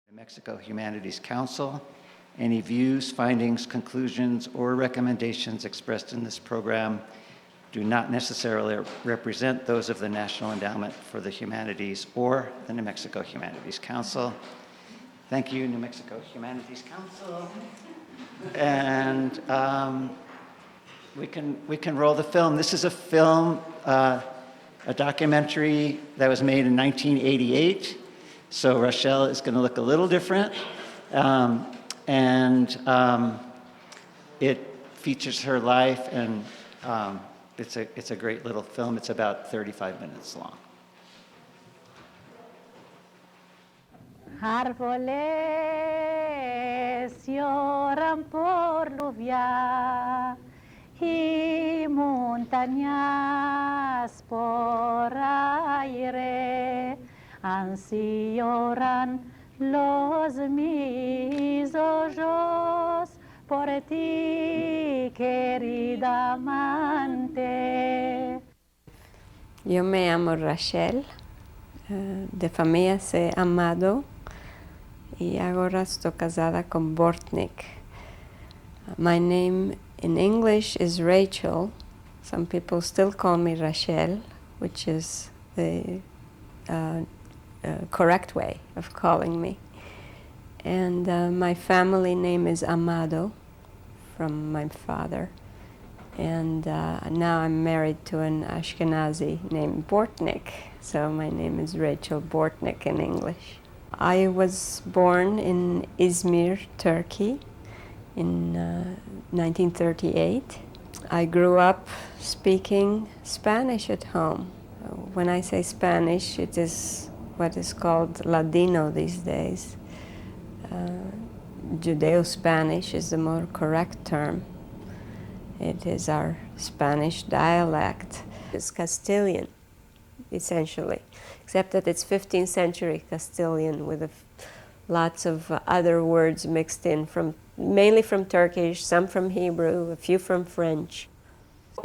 New Mexico Humanities Council. Any views, findings, conclusions, or recommendations expressed in this program do not necessarily represent those of the National Endowment for the Humanities or the New Mexico Humanities Council. Thank you, New Mexico Humanities Council. And we can roll the film. This is a film, a documentary that was made in 1988. So Hershel is going to look a little different. It features her life, and it's a great little film. It's about 35 minutes long. Árboles lloran por lluvia y montañas por aire, así lloran los mis ojos por ti, querida amante. Yo me llamo Hershel, de familia soy Amado, y ahora estoy casada con Bortnick. My name in English is Rachel. Some people still call me Hershel, which is the correct way of calling me. And my family name is Amado, from my father. And now I'm married to an Ashkenazi named Bortnick, so my name is Rachel Bortnick in English. I was born in Izmir, Turkey, in 1938. I grew up speaking Spanish at home. When I say Spanish, it is what is called Ladino these days. Judeo-Spanish is the more correct term. It is our Spanish dialect. It's Castilian, essentially, except that it's 15th century Castilian with lots of other words mixed in, mainly from Turkish, some from Hebrew, a few from French.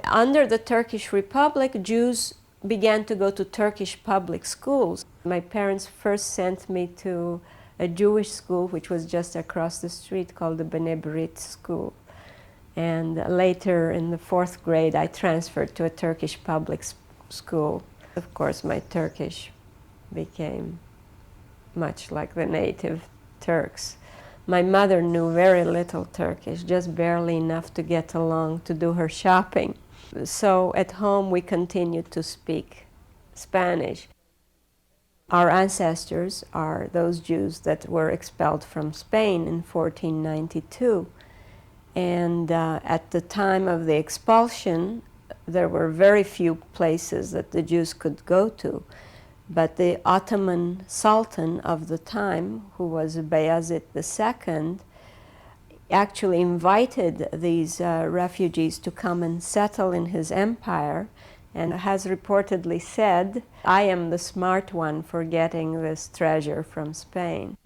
Under the Turkish Republic, Jews began to go to Turkish public schools. My parents first sent me to a Jewish school, which was just across the street, called the Bnei Brit School. And later, in the 4th grade, I transferred to a Turkish public school. Of course, my Turkish became much like the native Turks. My mother knew very little Turkish, just barely enough to get along to do her shopping. So at home, we continued to speak Spanish. Our ancestors are those Jews that were expelled from Spain in 1492. And at the time of the expulsion, there were very few places that the Jews could go to. But the Ottoman Sultan of the time, who was Bayezid II, actually invited these refugees to come and settle in his empire, and has reportedly said, "I am the smart one for getting this treasure from Spain."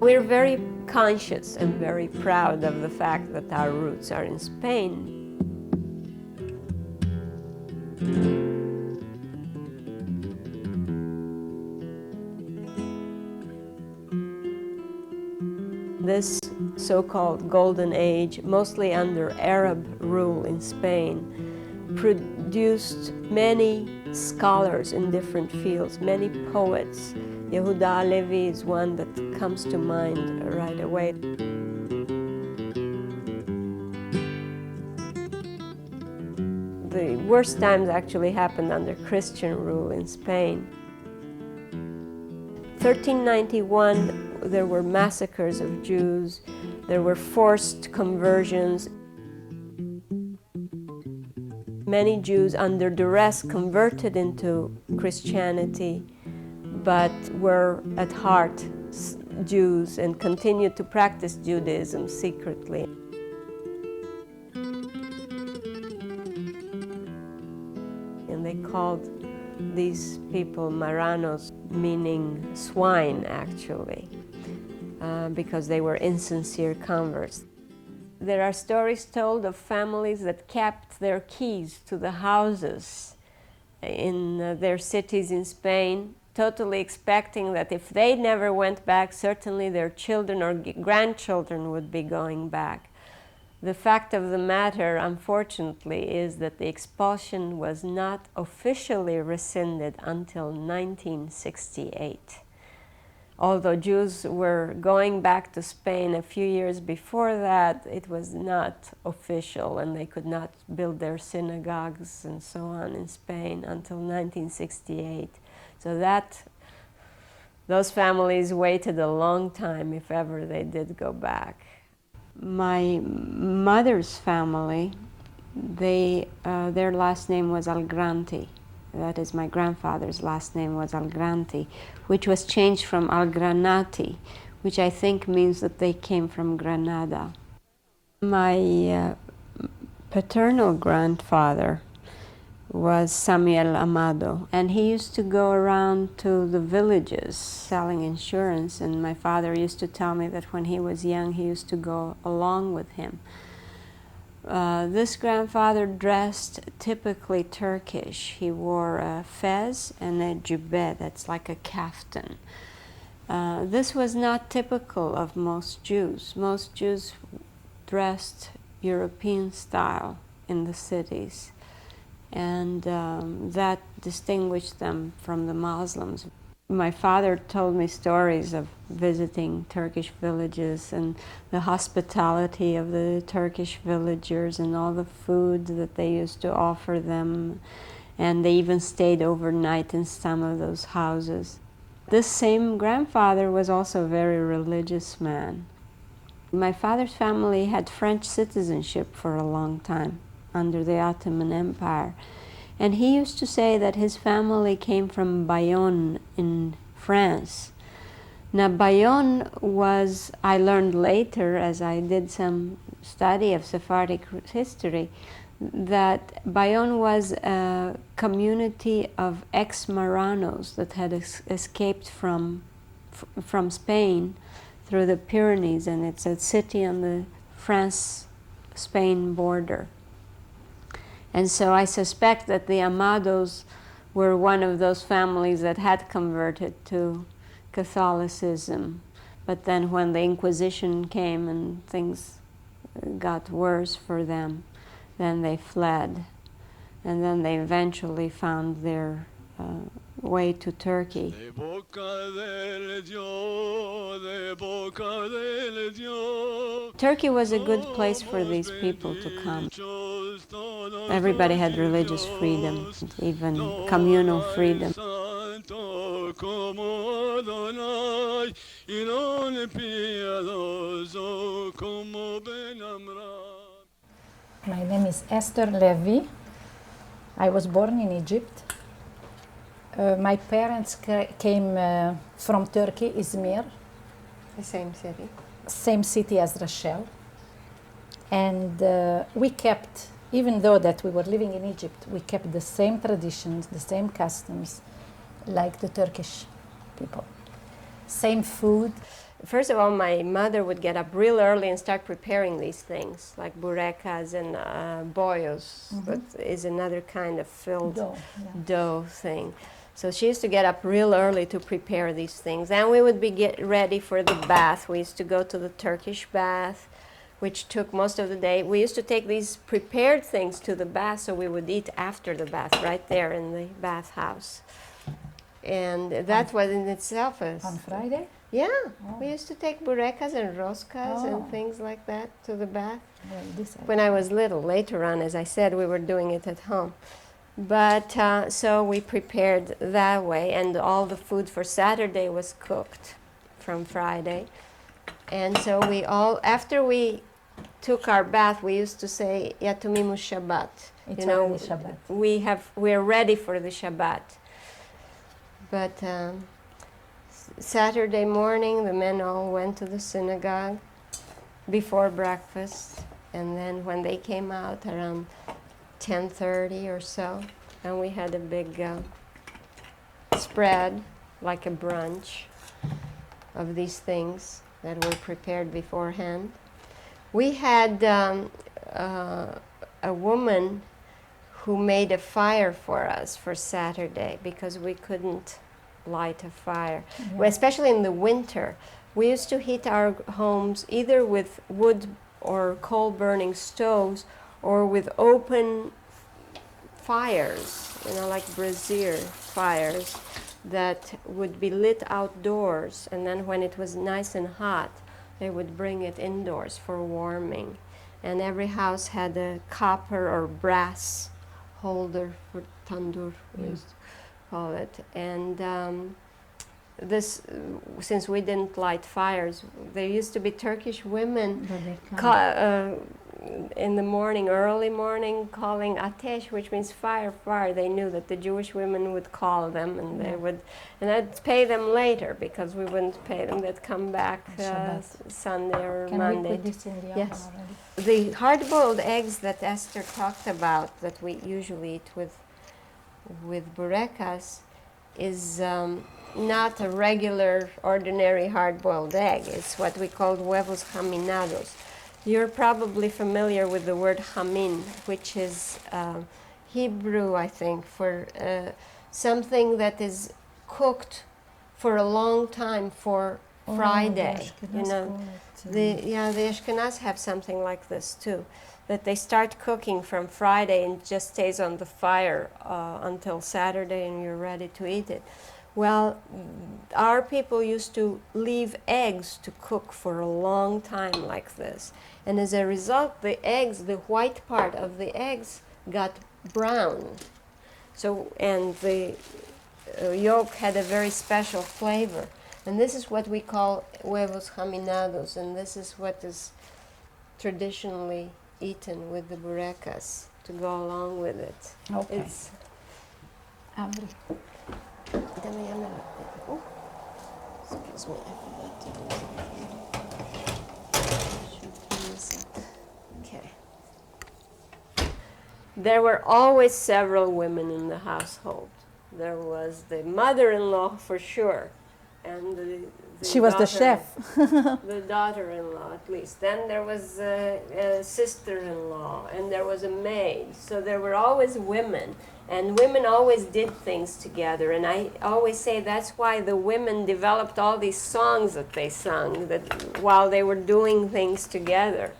We're very conscious and very proud of the fact that our roots are in Spain. This so-called Golden Age, mostly under Arab rule in Spain, produced many scholars in different fields, many poets. Yehuda Halevi is one that comes to mind right away. The worst times actually happened under Christian rule in Spain. 1391, there were massacres of Jews, there were forced conversions. Many Jews under duress converted into Christianity, but were at heart Jews and continued to practice Judaism secretly. And they called these people marranos, meaning swine actually, because they were insincere converts. There are stories told of families that kept their keys to the houses in their cities in Spain, totally expecting that if they never went back, certainly their children or grandchildren would be going back. The fact of the matter, unfortunately, is that the expulsion was not officially rescinded until 1968. Although Jews were going back to Spain a few years before that, it was not official, and they could not build their synagogues and so on in Spain until 1968. So those families waited a long time if ever they did go back. My mother's family, their last name was Algranti. That is, my grandfather's last name was Algranti, which was changed from Algranati, which I think means that they came from Granada. My paternal grandfather was Samuel Amado, and he used to go around to the villages selling insurance, and my father used to tell me that when he was young he used to go along with him. This grandfather dressed typically Turkish. He wore a fez and a jubeh, that's like a kaftan. This was not typical of most Jews. Most Jews dressed European style in the cities, and that distinguished them from the Muslims. My father told me stories of visiting Turkish villages and the hospitality of the Turkish villagers and all the food that they used to offer them, and they even stayed overnight in some of those houses. This same grandfather was also a very religious man. My father's family had French citizenship for a long time under the Ottoman Empire. And he used to say that his family came from Bayonne in France. Now, Bayonne was, I learned later as I did some study of Sephardic history, that Bayonne was a community of ex-Marranos that had escaped from Spain through the Pyrenees, and it's a city on the France-Spain border. And so I suspect that the Amados were one of those families that had converted to Catholicism. But then when the Inquisition came and things got worse for them, then they fled. And then they eventually found their way to Turkey. Turkey was a good place for these people to come. Everybody had religious freedom, even communal freedom. My name is Esther Levy. I was born in Egypt. My parents came from Turkey, Izmir. The same city? Same city as Hershel. And we kept, even though that we were living in Egypt, we kept the same traditions, the same customs, like the Turkish people. Same food. First of all, my mother would get up real early and start preparing these things, like burekas and boyos, that is another kind of filled dough thing. So she used to get up real early to prepare these things. And we would get ready for the bath. We used to go to the Turkish bath, which took most of the day. We used to take these prepared things to the bath, so we would eat after the bath, right there in the bathhouse. And that was in itself a... On Friday? Yeah, we used to take burekas and roskas and things like that to the bath. When I was little, later on, as I said, we were doing it at home. But so we prepared that way, and all the food for Saturday was cooked from Friday. And so we all, after we took our bath, we used to say, Yatumimu Shabbat. It's already Shabbat. We're ready for the Shabbat. But Saturday morning, the men all went to the synagogue before breakfast, and then when they came out around 10:30 or so, and we had a big spread, like a brunch, of these things that were prepared beforehand. We had a woman who made a fire for us for Saturday because we couldn't light a fire. Well, especially in the winter. We used to heat our homes either with wood or coal-burning stoves or with open fires, like brazier fires that would be lit outdoors, and then when it was nice and hot, they would bring it indoors for warming. And every house had a copper or brass holder for tandoor, we used to call it. And this, since we didn't light fires, there used to be Turkish women in the morning, early morning, calling ateş, which means fire, fire. They knew that the Jewish women would call them, and they would, and I'd pay them later because we wouldn't pay them. They'd come back Sunday or Monday. Can we put this in the oven already? The hard-boiled eggs that Esther talked about, that we usually eat with burekas, is not a regular, ordinary hard-boiled egg. It's what we call huevos haminados. You're probably familiar with the word hamin, which is Hebrew, I think, for something that is cooked for a long time for Friday. The Ashkenaz have something like this too, that they start cooking from Friday and just stays on the fire until Saturday, and you're ready to eat it. Well, our people used to leave eggs to cook for a long time like this. And as a result, the eggs, the white part of the eggs got brown. So, and the yolk had a very special flavor. And this is what we call huevos haminados, and this is what is traditionally eaten with the burekas to go along with it. Okay. It's oh, excuse me, I forgot to do that. Okay. There were always several women in the household. There was the mother-in-law for sure, and the She was the chef. the daughter-in-law, at least. Then there was a sister-in-law, and there was a maid. So there were always women, and women always did things together. And I always say that's why the women developed all these songs that they sung that while they were doing things together,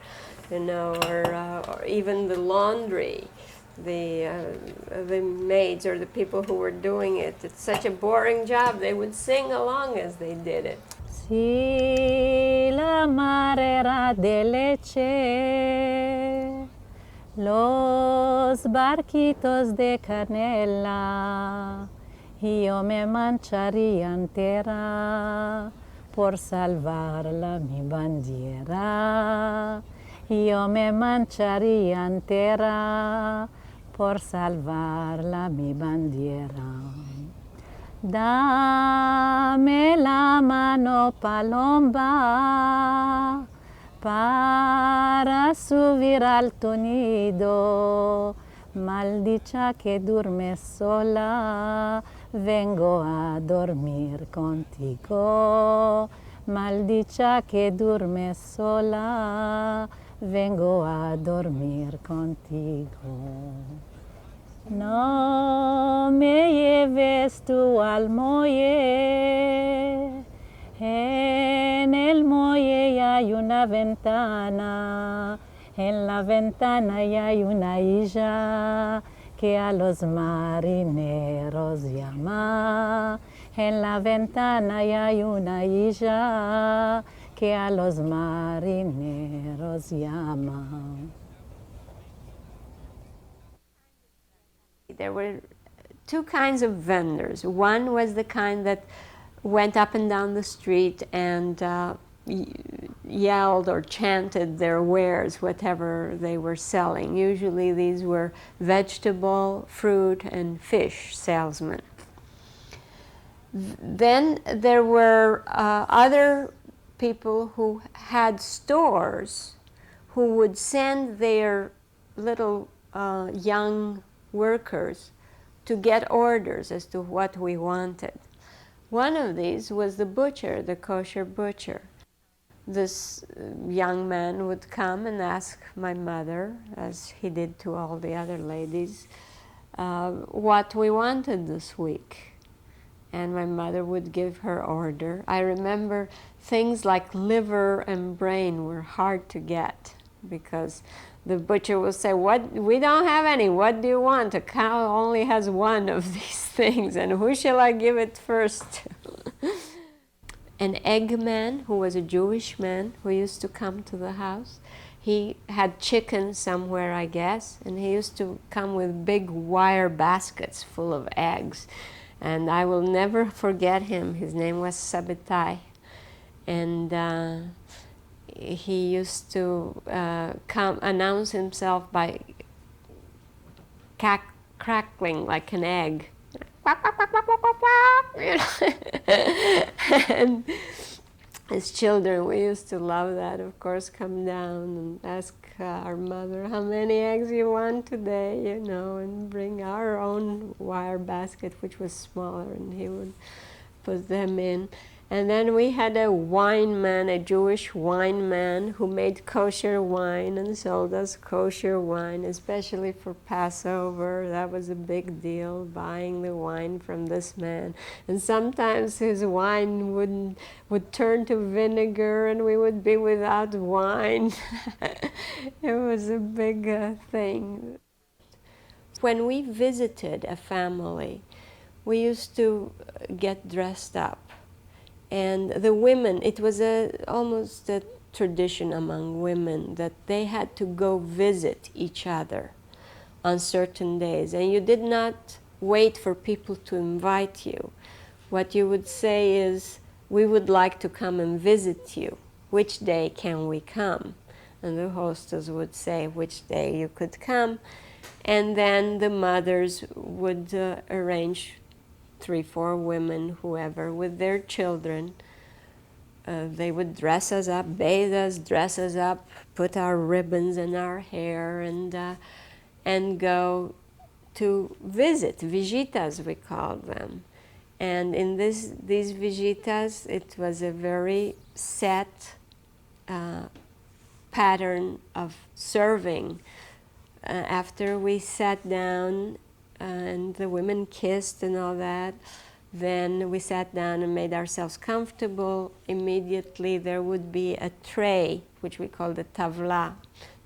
or even the laundry. The maids or the people who were doing it. It's such a boring job. They would sing along as they did it. Si la mar era de leche, los barquitos de canela, yo me mancharía entera por salvarla mi bandiera. Yo me mancharía entera por salvarla mi bandiera. Dame la mano, palomba, para subir al tu nido. Maldicha que duermes sola, vengo a dormir contigo. Maldicha que duermes sola, vengo a dormir contigo. No me lleves tu al muelle, en el muelle hay una ventana, en la ventana hay una isla que a los marineros llama. En la ventana hay una isla que a los marineros llama. There were two kinds of vendors. One was the kind that went up and down the street and yelled or chanted their wares, whatever they were selling. Usually these were vegetable, fruit, and fish salesmen. Then there were other people who had stores who would send their little young workers to get orders as to what we wanted. One of these was the butcher, the kosher butcher. This young man would come and ask my mother, as he did to all the other ladies, what we wanted this week. And my mother would give her order. I remember things like liver and brain were hard to get because the butcher would say, "What? We don't have any. What do you want? A cow only has one of these things, and who shall I give it first to?" An eggman, who was a Jewish man who used to come to the house, he had chicken somewhere, I guess, and he used to come with big wire baskets full of eggs. And I will never forget him. His name was Sabbatai. And he used to announce himself by crackling like an egg. Quack, quack, quack, quack, quack, quack, quack, you know? And as children, we used to love that, of course, come down and ask our mother how many eggs you want today, you know, and bring our own wire basket, which was smaller, and he would put them in. And then we had a wine man, a Jewish wine man, who made kosher wine and sold us kosher wine, especially for Passover. That was a big deal, buying the wine from this man. And sometimes his wine would turn to vinegar and we would be without wine. It was a big thing. When we visited a family, we used to get dressed up. And the women, it was almost a tradition among women that they had to go visit each other on certain days. And you did not wait for people to invite you. What you would say is, "We would like to come and visit you. Which day can we come?" And the hostess would say which day you could come. And then the mothers would arrange 3, 4 women, whoever, with their children. They would dress us up, bathe us, dress us up, put our ribbons in our hair, and go to visit, visitas we called them. And in these visitas, it was a very set pattern of serving. After we sat down and the women kissed and all that, then we sat down and made ourselves comfortable. Immediately there would be a tray, which we call the tavla,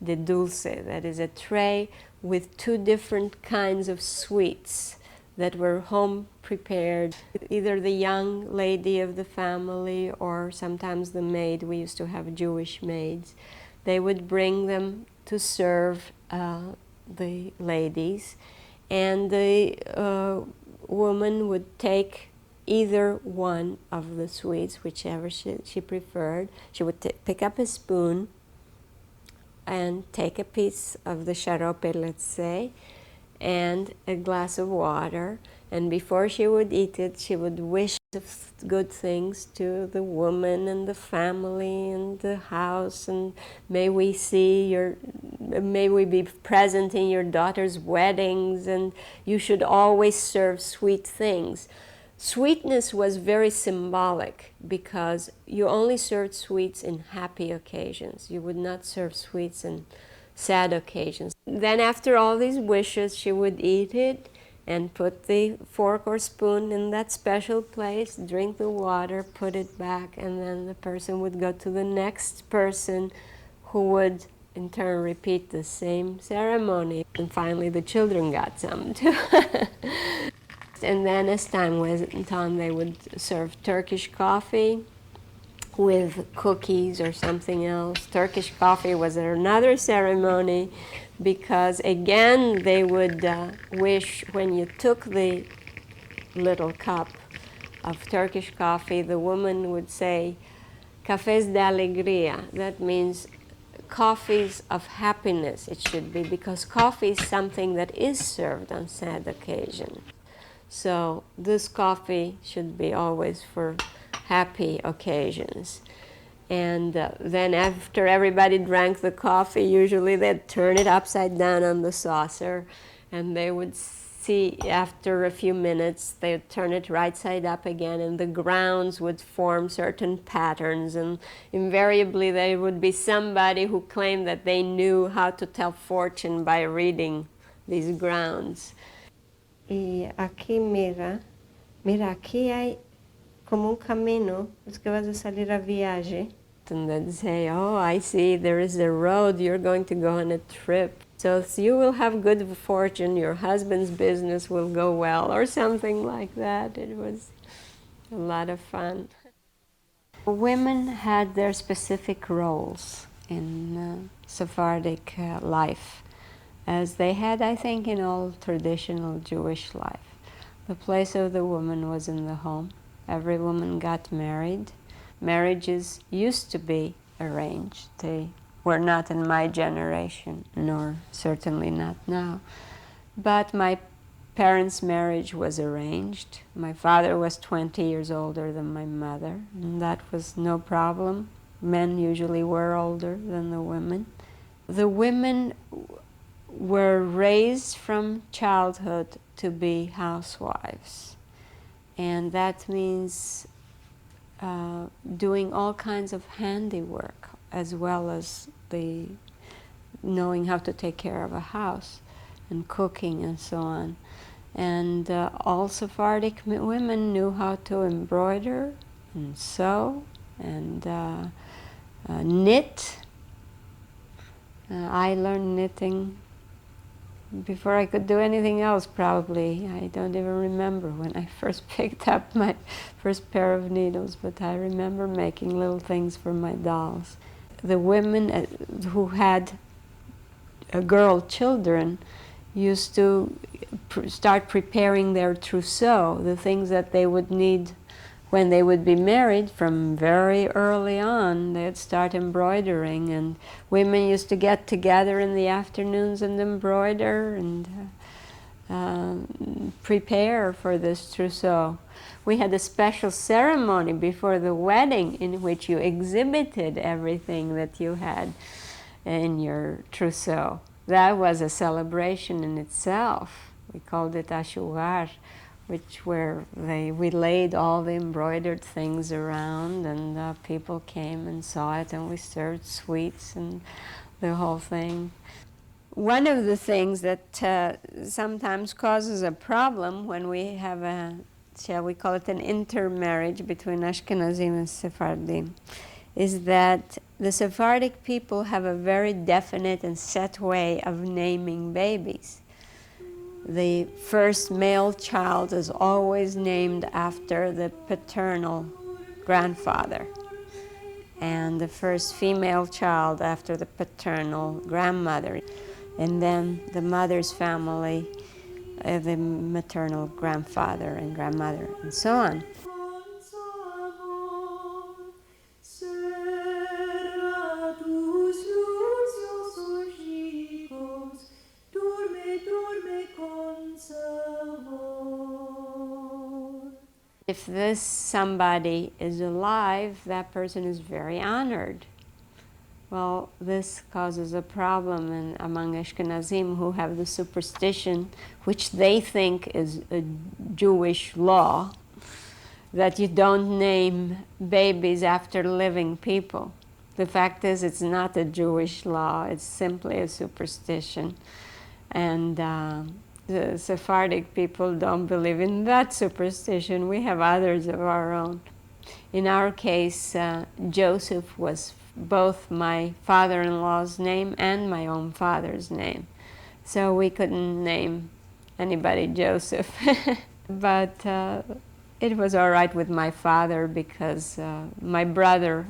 de dulce. That is a tray with 2 different kinds of sweets that were home prepared. Either the young lady of the family or sometimes the maid. We used to have Jewish maids. They would bring them to serve the ladies. And the woman would take either one of the sweets, whichever she preferred. She would pick up a spoon and take a piece of the sharope, let's say, and a glass of water. And before she would eat it, she would wish good things to the woman and the family and the house. And may we be present in your daughter's weddings, and you should always serve sweet things. Sweetness was very symbolic because you only served sweets in happy occasions. You would not serve sweets in sad occasions. Then after all these wishes, she would eat it and put the fork or spoon in that special place, drink the water, put it back, and then the person would go to the next person who would in turn repeat the same ceremony. And finally the children got some too. And then as time went on, they would serve Turkish coffee with cookies or something else. Turkish coffee was another ceremony because, again, they would wish when you took the little cup of Turkish coffee, the woman would say, "Cafés de alegría." That means coffees of happiness, it should be, because coffee is something that is served on sad occasion. So this coffee should be always for happy occasions. And then after everybody drank the coffee, usually they'd turn it upside down on the saucer, and they would see after a few minutes, they'd turn it right side up again, and the grounds would form certain patterns, and invariably there would be somebody who claimed that they knew how to tell fortune by reading these grounds. Y aquí mira, aquí hay como un camino, es que vas a salir a viaje. And then say, oh, I see, there is a road, you're going to go on a trip. So you will have good fortune, your husband's business will go well, or something like that. It was a lot of fun. Women had their specific roles in Sephardic life, as they had, I think, in all traditional Jewish life. The place of the woman was in the home. Every woman got married. Marriages used to be arranged. They were not in my generation, nor certainly not now. But my parents' marriage was arranged. My father was 20 years older than my mother, and that was no problem. Men usually were older than the women. The women were raised from childhood to be housewives, and that means doing all kinds of handiwork, as well as the knowing how to take care of a house and cooking and so on. And all Sephardic women knew how to embroider and sew and knit. I learned knitting before I could do anything else, probably. I don't even remember when I first picked up my first pair of needles, but I remember making little things for my dolls. The women who had girl children used to start preparing their trousseau, the things that they would need when they would be married. From very early on, they'd start embroidering, and women used to get together in the afternoons and embroider and prepare for this trousseau. We had a special ceremony before the wedding in which you exhibited everything that you had in your trousseau. That was a celebration in itself. We called it Ashugar, we laid all the embroidered things around, and people came and saw it, and we served sweets and the whole thing. One of the things that sometimes causes a problem when we have shall we call it an intermarriage between Ashkenazim and Sephardim, is that the Sephardic people have a very definite and set way of naming babies. The first male child is always named after the paternal grandfather, and the first female child after the paternal grandmother, and then the mother's family, the maternal grandfather and grandmother, and so on. If this somebody is alive, that person is very honored. Well, this causes a problem among Ashkenazim, who have the superstition, which they think is a Jewish law, that you don't name babies after living people. The fact is, it's not a Jewish law, it's simply a superstition. And the Sephardic people don't believe in that superstition. We have others of our own. In our case, Joseph was both my father-in-law's name and my own father's name. So we couldn't name anybody Joseph. But it was all right with my father, because my brother's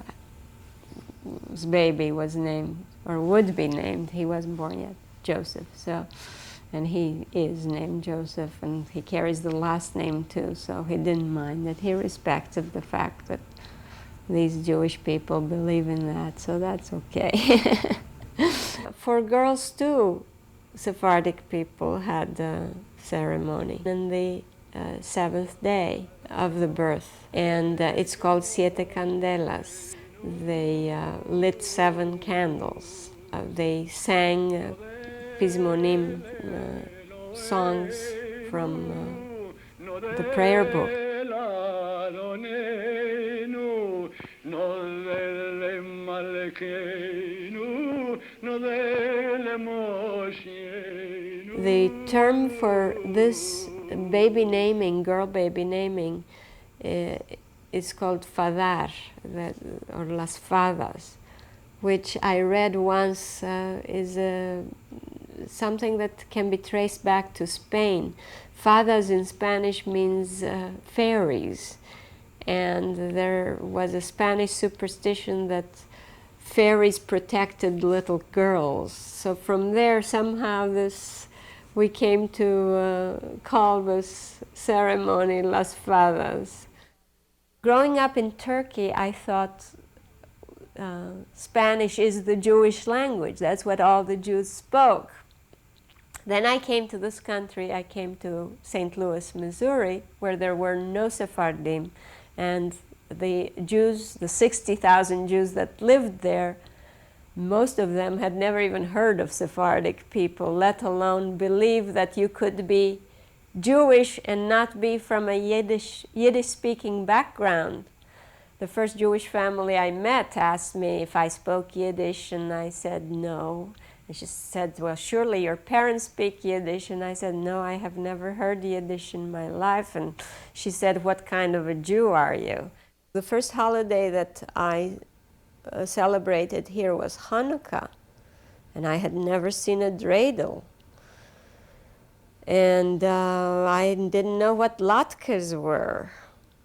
baby was named, or would be named, he wasn't born yet, Joseph. So, and he is named Joseph, and he carries the last name too, so he didn't mind that. He respected the fact that these Jewish people believe in that, so that's okay. For girls too, Sephardic people had the ceremony on the seventh day of the birth, and it's called Siete Candelas. They lit 7 candles. They sang Pizmonim, songs from the prayer book. The term for this baby naming, girl baby naming, is called fadar, or las fadas, which I read once is something that can be traced back to Spain. Fadas in Spanish means fairies, and there was a Spanish superstition that fairies protected little girls. So from there, somehow we came to call this ceremony Las Fadas. Growing up in Turkey, I thought Spanish is the Jewish language. That's what all the Jews spoke. Then I came to this country. I came to St. Louis, Missouri, where there were no Sephardim, and the Jews, the 60,000 Jews that lived there, most of them had never even heard of Sephardic people, let alone believe that you could be Jewish and not be from a Yiddish-speaking background. The first Jewish family I met asked me if I spoke Yiddish, and I said no. And she said, well, surely your parents speak Yiddish. And I said, no, I have never heard Yiddish in my life. And she said, what kind of a Jew are you? The first holiday that I celebrated here was Hanukkah, and I had never seen a dreidel. And I didn't know what latkes were.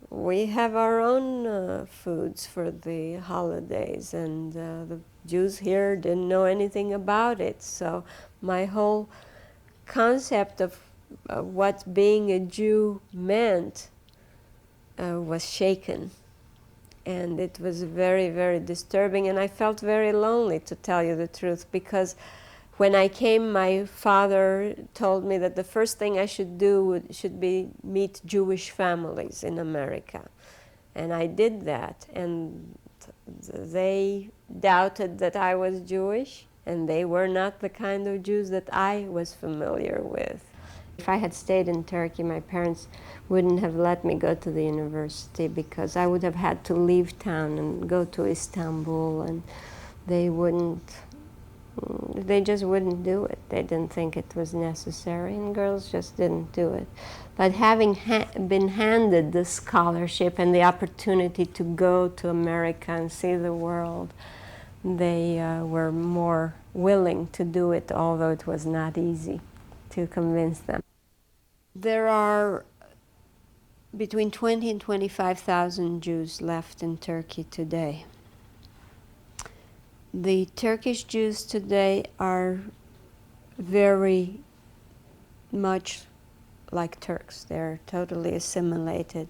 We have our own foods for the holidays, and the Jews here didn't know anything about it. So my whole concept of what being a Jew meant was shaken. And it was very, very disturbing, and I felt very lonely, to tell you the truth, because when I came, my father told me that the first thing I should do should be meet Jewish families in America. And I did that, and they doubted that I was Jewish, and they were not the kind of Jews that I was familiar with. If I had stayed in Turkey, my parents wouldn't have let me go to the university, because I would have had to leave town and go to Istanbul, and they just wouldn't do it. They didn't think it was necessary, and girls just didn't do it. But having been handed the scholarship and the opportunity to go to America and see the world, they were more willing to do it, although it was not easy to convince them. There are between 20 and 25,000 Jews left in Turkey today. The Turkish Jews today are very much like Turks. They're totally assimilated.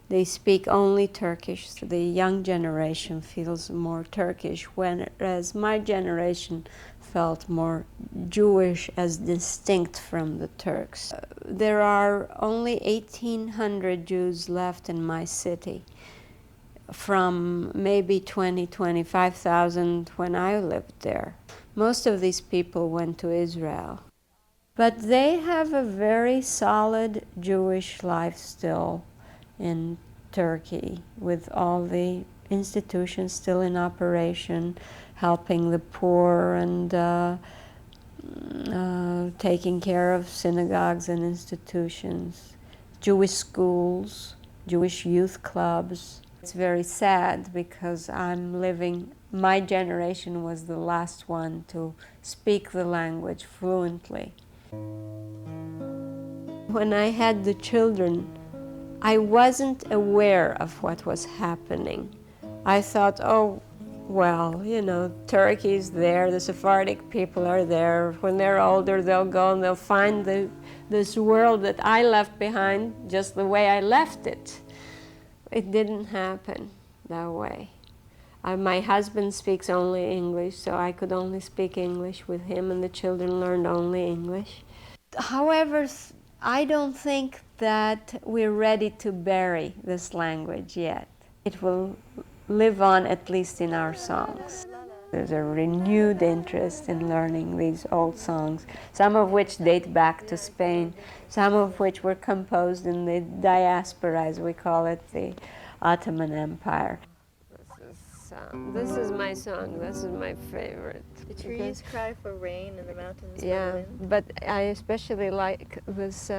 They speak only Turkish. So the young generation feels more Turkish, whereas my generation felt more Jewish as distinct from the Turks. There are only 1,800 Jews left in my city, from maybe 25,000 when I lived there. Most of these people went to Israel. But they have a very solid Jewish life still in Turkey, with all the institutions still in operation, helping the poor and taking care of synagogues and institutions, Jewish schools, Jewish youth clubs. It's very sad, because my generation was the last one to speak the language fluently. When I had the children, I wasn't aware of what was happening. I thought, oh, well, Turkey's there, the Sephardic people are there. When they're older, they'll go and they'll find this world that I left behind just the way I left it. It didn't happen that way. My husband speaks only English, so I could only speak English with him, and the children learned only English. However, I don't think that we're ready to bury this language yet. It will live on, at least in our songs. There's a renewed interest in learning these old songs, some of which date back to Spain, some of which were composed in the diaspora, as we call it, the Ottoman Empire. This is my song. This is my favorite. The trees cry for rain and the mountains for Yeah, wind. but I especially like this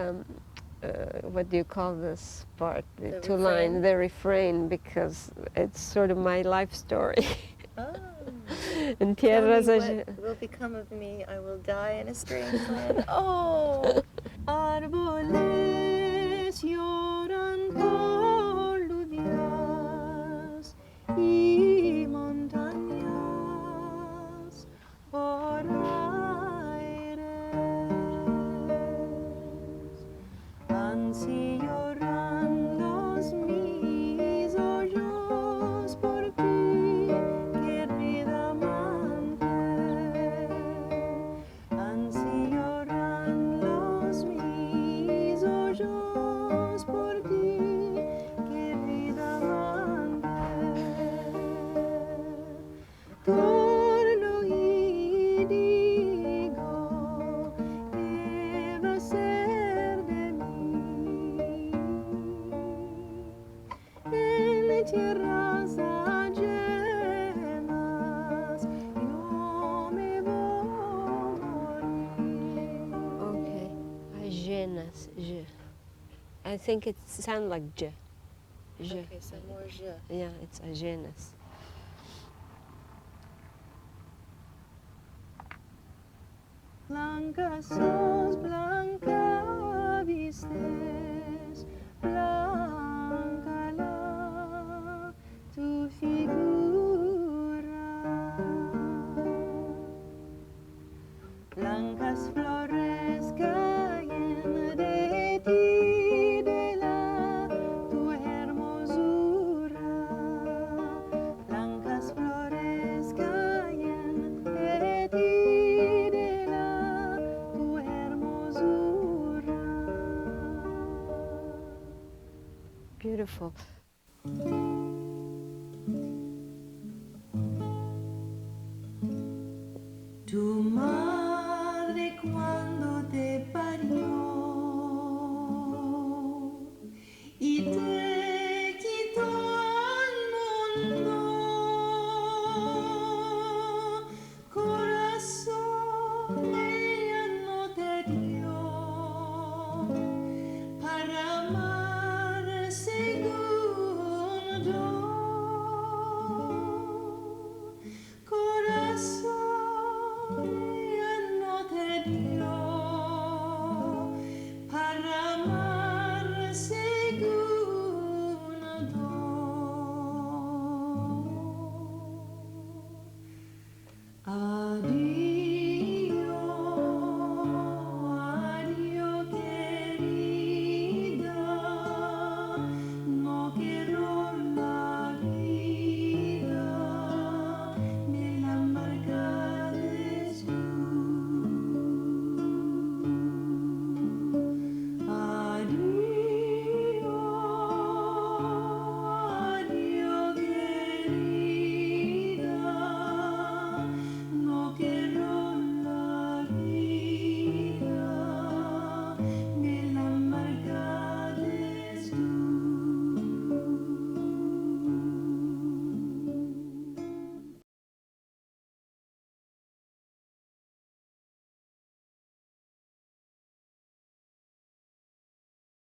what do you call this part? The Two line, refrain? the refrain, because it's sort of my life story. Oh. En Tell me tierras what will become of me. I will die in a strange land. Oh. Árboles lloran por lluvias y montañas por aires. Ansí lloran los mis hoyos por ti, querida amante. Ansí lloran los mis hoyos por ti, querida amante. Torno y digo, ¿qué va a ser de mí? En tierras ajenas yo me voy a morir. Okay, ajenas, je. I think it sounds like je. Je. Okay, so more je. Yeah, it's ajenas. Blanca sos, blanca vistes, blanca la tu figura. Blancas flores caen de ti, de la tu hermosura. Blancas flores caen de ti, de la tu hermosura. Beautiful.